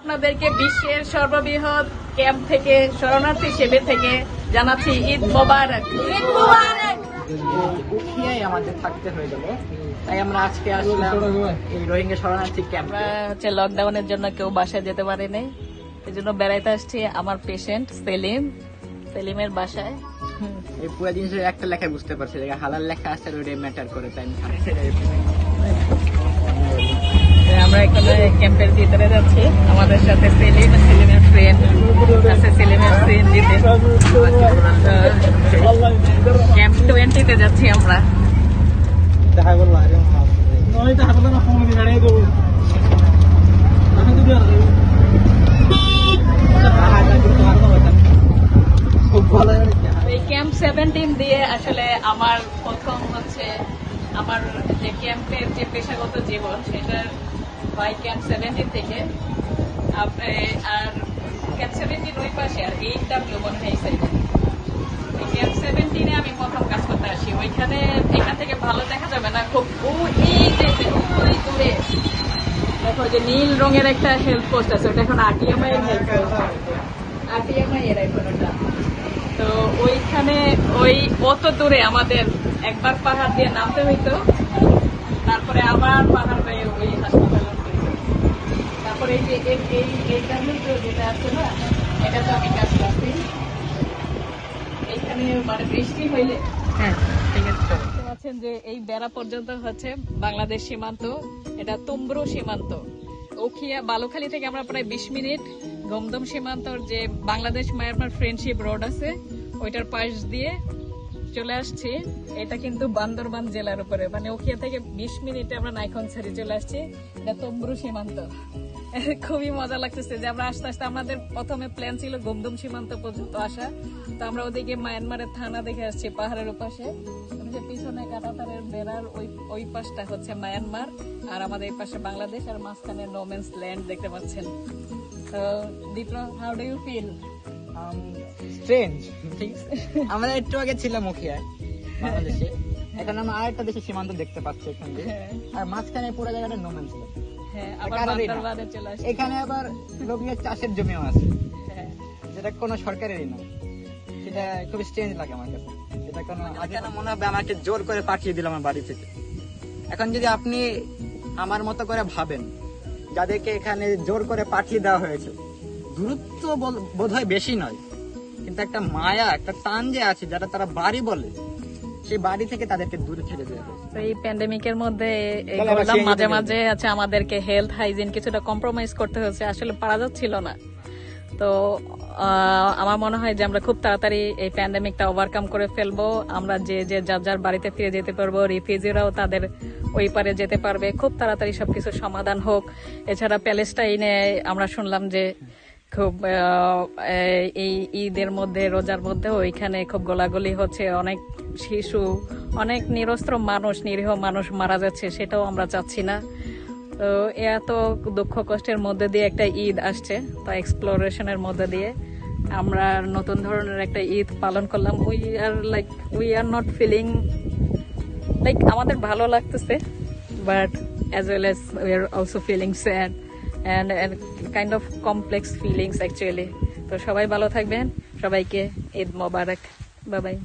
আপনাদেরকে বিশ্বের সর্ববৃহৎ ক্যাম্প থেকে শরণার্থী শিবির থেকে জানাচ্ছি ঈদ মোবারক। ঈদ মোবারক। উখিয়ায় আমাদের থাকতে হয়ে গেল, তাই আমরা আজকে আসলাম এই রোহিঙ্গা শরণার্থী ক্যাম্প। আমরা লকডাউনের জন্য কেউ বাসায় যেতে পারেনি, এই জন্য বেড়াইতে আসছি আমার পেশেন্ট সেলিমের বাসায়। এই পুরো জিনিসের একটা লেখা বুঝতে পারছি, হালাল লেখা আছে, ওইটাই ম্যাটার করে। তাই আমরা এখানে ক্যাম্পের ভিতরে যাচ্ছি, আমাদের সাথে সেলিমের ফ্রেন্ড আছে, সেলিমের ফ্রেন্ড দিতে ক্যাম্প 20-তে যাচ্ছি আমরা। এই ক্যাম্প 17 দিয়ে আসলে আমার প্রথম হচ্ছে আমার যে ক্যাম্পের যে পেশাগত জীবন সেটার হয় ক্যাম্প 17 থেকে। আর ক্যাম্প 17 ওই পাশে, আর এইচডব্লিউ মনে হয় এই সাইডে। ক্যাম্প 17-এ আমি প্রথম কাজ করতে আসি। ওইখানে এখান থেকে ভালো দেখা যাবে না, খুব ওই দূরে দেখো যে নীল রঙের একটা হেলথ পোস্ট আছে, ওটা এখন আরটিএমআই এর হেলথ পোস্ট, আরটিএমআই এর এখন ওটা। তো ওইখানে ওই অত দূরে আমাদের একবার পাহাড় দিয়ে নামতে হইতো, তারপরে আবার পাহাড় হয়ে ওই হাসপাতালে তারপরে এই যে যেটা আছে না, এটা তো আমি কাজ করছি। এইখানে মানে বৃষ্টি হইলে ঠিক আছে যে এই বেড়া পর্যন্ত হচ্ছে বাংলাদেশ সীমান্ত, এটা তুমব্রু সীমান্ত। উখিয়া বালুখালী থেকে আমরা প্রায় 20 মিনিট গমদম সীমান্তর যে বাংলাদেশ মায়ানমার ফ্রেন্ডশিপ রোড আছে ওইটার পাশ দিয়ে চলে আসছি। এটা কিন্তু বান্দরবান জেলার উপরে, মানে উখিয়া থেকে 20 মিনিটে আমরা নাইখংছড়ি চলে আসছি। এটা তুমব্রু সীমান্ত। খুবই মজা লাগতেছে যে আমরা আস্তে আস্তে, আমাদের প্রথমে প্ল্যান ছিল গমদম সীমান্ত পর্যন্ত আসা, তো আমরা ওদিকে মায়ানমারের থানা দেখে আসছি পাহাড়ের ওপাশে। যে পিছনে কাঁটাতারের বেড়ার ওই পাশটা হচ্ছে মায়ানমার, আর আমাদের এই পাশে বাংলাদেশ, আর মাঝখানে নোম্যান্স ল্যান্ড দেখতে পাচ্ছেন। তো Dipro, how do you feel? Strange. আমরা একটু আগে ছিলাম উখিয়ায় বাংলাদেশে, এখন আমরা আরেকটা দেশের সীমান্ত দেখতে পাচ্ছি এখান দিয়ে, আর মাঝখানে পুরো জায়গাটা নোম্যান্স ল্যান্ড। এখানে আবার লোকের চাষের জমিও আছে, যেটা কোনো সরকারেরই না। সেটা খুব স্ট্রেঞ্জ লাগে আমার কাছে। এটা কোনো আগে মনে হবে আমাকে জোর করে পাঠিয়ে দিল আমার বাড়ি থেকে। এখন যদি আপনি আমার মতো করে ভাবেন, যাদেরকে এখানে জোর করে পাঠিয়ে দেওয়া হয়েছে, দূরত্ব বোধহয় বেশি নয়, কিন্তু একটা মায়া, একটা টান যে আছে, যারা তারা বাড়ি বলে, সেই বাড়ি থেকে তাদেরকে দূরে ছেড়ে দেওয়া হয়েছে। এই প্যান্ডেমিকের মধ্যে মাঝে মাঝে আছে আমাদেরকে হেলথ হাইজিন কিছুটা কম্প্রোমাইজ করতে হয়েছে, আসলে পারা যাচ্ছিল না। তো আমার মনে হয় যে আমরা খুব তাড়াতাড়ি এই প্যান্ডেমিকটা ওভারকাম করে ফেলবো। আমরা যে যার বাড়িতে ফিরে যেতে পারবো, রিফিউজিরাও তাদের ওই পারে যেতে পারবে, খুব তাড়াতাড়ি সবকিছু সমাধান হোক। এছাড়া প্যালেস্টাইনে আমরা শুনলাম যে খুব এই ঈদের মধ্যে, রোজার মধ্যে ওইখানে খুব গোলাগুলি হচ্ছে, অনেক শিশু, অনেক নিরস্ত্র মানুষ, নিরীহ মানুষ মারা যাচ্ছে, সেটাও আমরা চাচ্ছি না। তো এত দুঃখ কষ্টের মধ্যে দিয়ে একটা ঈদ আসছে, তো এক্সপ্লোরেশনের মধ্যে দিয়ে আমরা নতুন ধরনের একটা ঈদ পালন করলাম। We are not feeling like আমাদের ভালো লাগতেছে, but as well as we are also feeling sad and kind of complex feelings actually. তো সবাই ভালো থাকবেন, সবাইকে ঈদ মোবারক, বাই বাই।